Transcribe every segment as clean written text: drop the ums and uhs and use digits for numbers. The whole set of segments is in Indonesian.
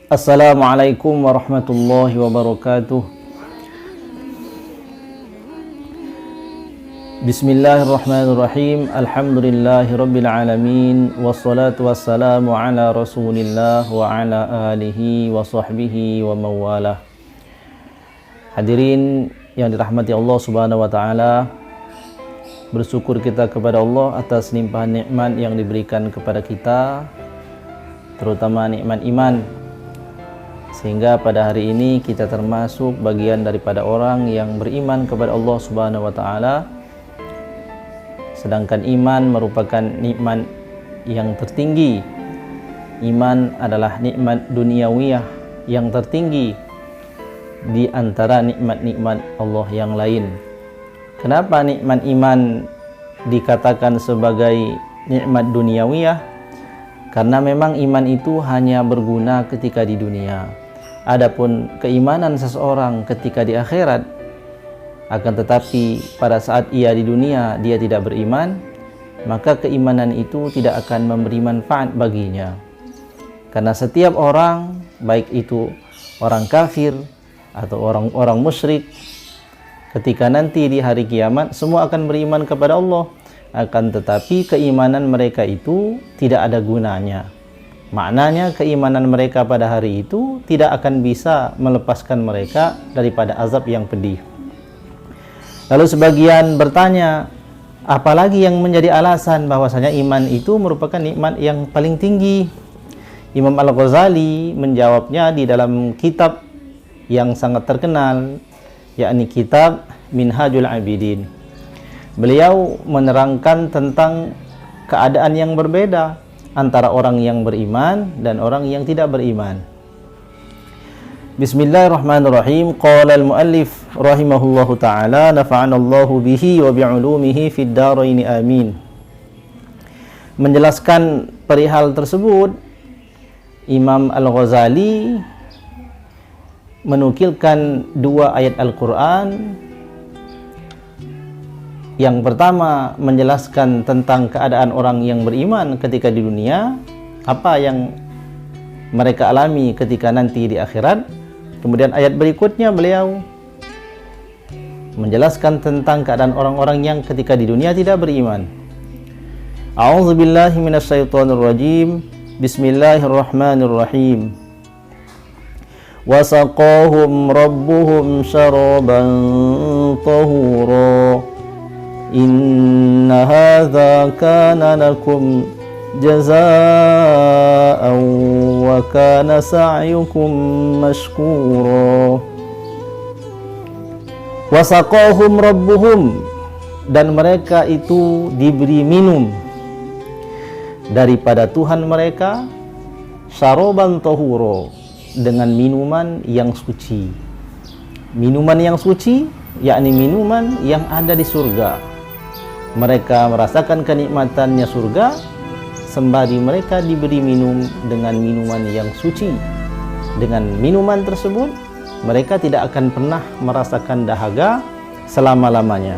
Assalamualaikum warahmatullahi wabarakatuh. Bismillahirrahmanirrahim. Alhamdulillahi rabbil alamin. Wassalatu wassalamu ala rasulillah wa ala alihi wa sahbihi wa mawalah. Hadirin yang dirahmati Allah subhanahu wa ta'ala, bersyukur kita kepada Allah atas limpahan nikmat yang diberikan kepada kita, terutama nikmat iman, sehingga pada hari ini kita termasuk bagian daripada orang yang beriman kepada Allah subhanahu wa ta'ala. Sedangkan iman merupakan nikmat yang tertinggi. Iman adalah nikmat duniawiyah yang tertinggi di antara nikmat-nikmat Allah yang lain. Kenapa nikmat iman dikatakan sebagai nikmat duniawiyah? Karena memang iman itu hanya berguna ketika di dunia. Adapun keimanan seseorang ketika di akhirat, akan tetapi pada saat ia di dunia dia tidak beriman, maka keimanan itu tidak akan memberi manfaat baginya. Karena setiap orang, baik itu orang kafir atau orang musyrik, ketika nanti di hari kiamat semua akan beriman kepada Allah, akan tetapi keimanan mereka itu tidak ada gunanya. Maknanya keimanan mereka pada hari itu tidak akan bisa melepaskan mereka daripada azab yang pedih. Lalu sebagian bertanya, apalagi yang menjadi alasan bahwasanya iman itu merupakan nikmat yang paling tinggi? Imam Al-Ghazali menjawabnya di dalam kitab yang sangat terkenal, yakni kitab Minhajul Abidin. Beliau menerangkan tentang keadaan yang berbeda antara orang yang beriman dan orang yang tidak beriman. Bismillahirrahmanirrahim. Qala al-muallif rahimahullahu ta'ala, nafa'anallahu bihi wa bi'ulumihi fid dharain amin. Menjelaskan perihal tersebut, Imam Al-Ghazali menukilkan dua ayat Al-Quran. Yang pertama menjelaskan tentang keadaan orang yang beriman ketika di dunia, apa yang mereka alami ketika nanti di akhirat. Kemudian ayat berikutnya beliau menjelaskan tentang keadaan orang-orang yang ketika di dunia tidak beriman. A'udzubillahi minasyaitonirrajim. Bismillahirrahmanirrahim. Wasaqahum rabbuhum syaraban tahura. Inna hadza kana lakum jazaa'an wa kana sa'yukum mashkura. Wasaqahum rabbuhum, dan mereka itu diberi minum daripada Tuhan mereka, syaraban tahura, dengan minuman yang suci. Minuman yang suci yakni minuman yang ada di surga. Mereka merasakan kenikmatannya surga sembari mereka diberi minum dengan minuman yang suci. Dengan minuman tersebut mereka tidak akan pernah merasakan dahaga selama-lamanya.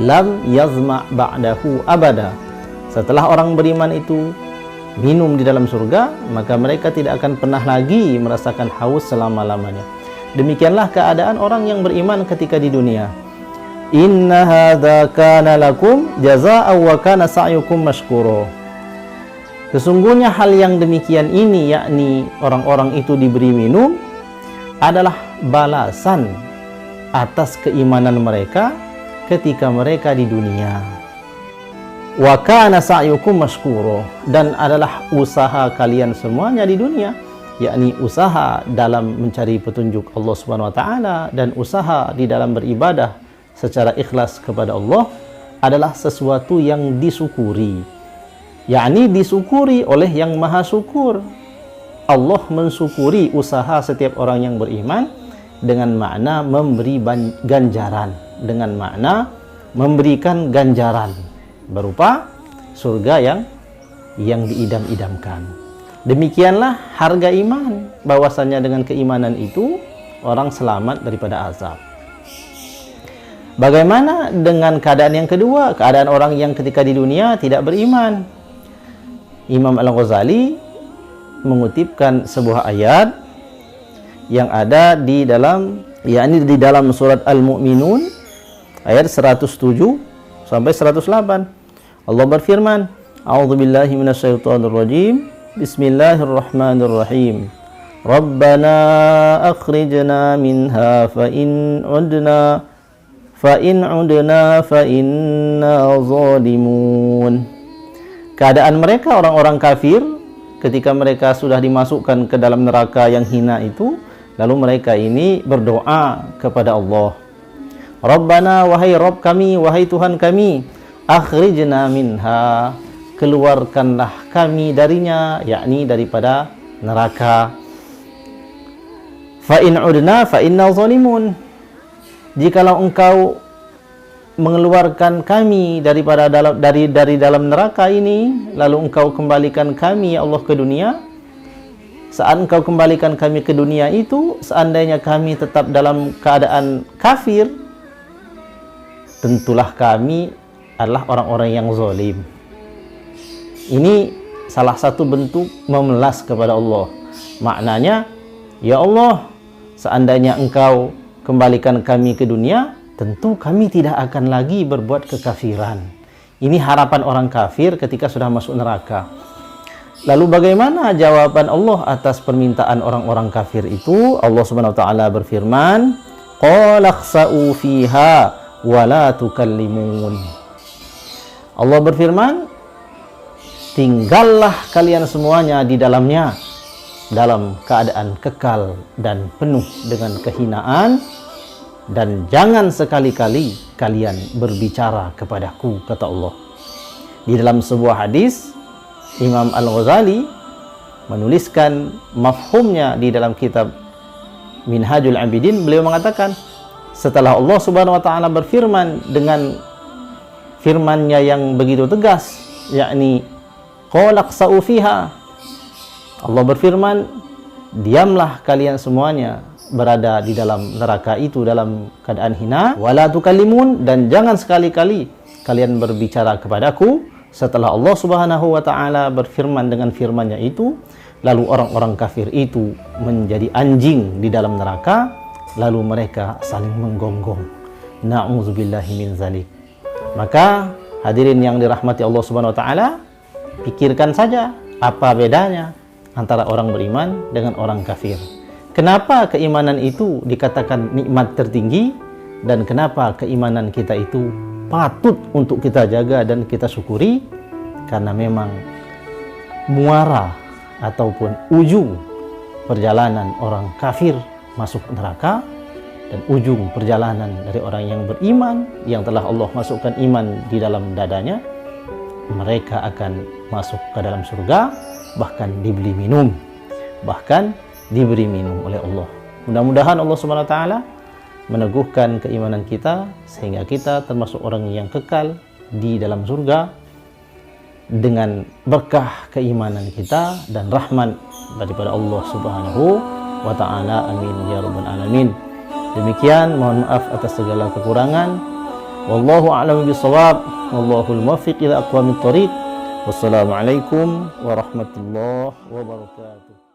Lam yazma' ba'dahu abada. Setelah orang beriman itu minum di dalam surga, maka mereka tidak akan pernah lagi merasakan haus selama-lamanya. Demikianlah keadaan orang yang beriman ketika di dunia. Inna hadza kana lakum jazaa'an wa kana sa'yukum mashkura. Sesungguhnya hal yang demikian ini, yakni orang-orang itu diberi minum, adalah balasan atas keimanan mereka ketika mereka di dunia. Wa kana sa'yukum mashkura, dan adalah usaha kalian semuanya di dunia, yakni usaha dalam mencari petunjuk Allah Subhanahu wa taala dan usaha di dalam beribadah secara ikhlas kepada Allah, adalah sesuatu yang disyukuri, yakni disyukuri oleh yang maha syukur. Allah mensyukuri usaha setiap orang yang beriman dengan makna memberi ganjaran, dengan makna memberikan ganjaran berupa surga yang diidam-idamkan. Demikianlah harga iman, bahwasanya dengan keimanan itu orang selamat daripada azab. Bagaimana dengan keadaan yang kedua, keadaan orang yang ketika di dunia tidak beriman? Imam Al-Ghazali mengutipkan sebuah ayat yang ada di dalam, yakni di dalam surat Al-Mu'minun ayat 107 sampai 108. Allah berfirman, A'udzubillahi minasyaitonirrajim. Bismillahirrahmanirrahim. Rabbana akhrijna minha fa in udna fa inna zalimun. Keadaan mereka orang-orang kafir ketika mereka sudah dimasukkan ke dalam neraka yang hina itu, lalu mereka ini berdoa kepada Allah. Rabbana, wahai Rabb kami, wahai Tuhan kami, akhrijna minha, keluarkanlah kami darinya, yakni daripada neraka. Fa in udna fa inna zalimun. Jikalau engkau mengeluarkan kami dari dalam neraka ini, lalu engkau kembalikan kami ya Allah ke dunia, saat engkau kembalikan kami ke dunia itu, seandainya kami tetap dalam keadaan kafir, tentulah kami adalah orang-orang yang zalim. Ini salah satu bentuk memelas kepada Allah. Maknanya, ya Allah, seandainya engkau kembalikan kami ke dunia, tentu kami tidak akan lagi berbuat kekafiran. Ini harapan orang kafir ketika sudah masuk neraka. Lalu bagaimana jawaban Allah atas permintaan orang-orang kafir itu? Allah Subhanahu wa taala berfirman, qala khsa'u fiha wa la tukallimun. Allah berfirman, tinggallah kalian semuanya di dalamnya dalam keadaan kekal dan penuh dengan kehinaan, dan jangan sekali-kali kalian berbicara kepadaku, kata Allah. Di dalam sebuah hadis, Imam Al-Ghazali menuliskan mafhumnya di dalam kitab Minhajul Abidin. Beliau mengatakan, setelah Allah Subhanahu wa taala berfirman dengan firman-Nya yang begitu tegas, yakni qala khsa'u fiha, Allah berfirman, diamlah kalian semuanya berada di dalam neraka itu dalam keadaan hina, wala tukallimun, dan jangan sekali-kali kalian berbicara kepadaku. Setelah Allah Subhanahu wa taala berfirman dengan firman-Nya itu, lalu orang-orang kafir itu menjadi anjing di dalam neraka, lalu mereka saling menggonggong. Na'udzubillahi min zalik. Maka hadirin yang dirahmati Allah Subhanahu wa taala, pikirkan saja apa bedanya antara orang beriman dengan orang kafir. Kenapa keimanan itu dikatakan nikmat tertinggi, dan kenapa keimanan kita itu patut untuk kita jaga dan kita syukuri? Karena memang muara ataupun ujung perjalanan orang kafir masuk neraka, dan ujung perjalanan dari orang yang beriman yang telah Allah masukkan iman di dalam dadanya, mereka akan masuk ke dalam surga, bahkan diberi minum oleh Allah. Mudah-mudahan Allah Subhanahu wa taala meneguhkan keimanan kita sehingga kita termasuk orang yang kekal di dalam surga dengan berkah keimanan kita dan rahmat daripada Allah Subhanahu wa taala. Amin ya rabbal alamin. Demikian, mohon maaf atas segala kekurangan. Wallahu a'lam bishawab. Wallahul muwaffiq ila aqwamit thoriq. Wassalamualaikum warahmatullahi wabarakatuh.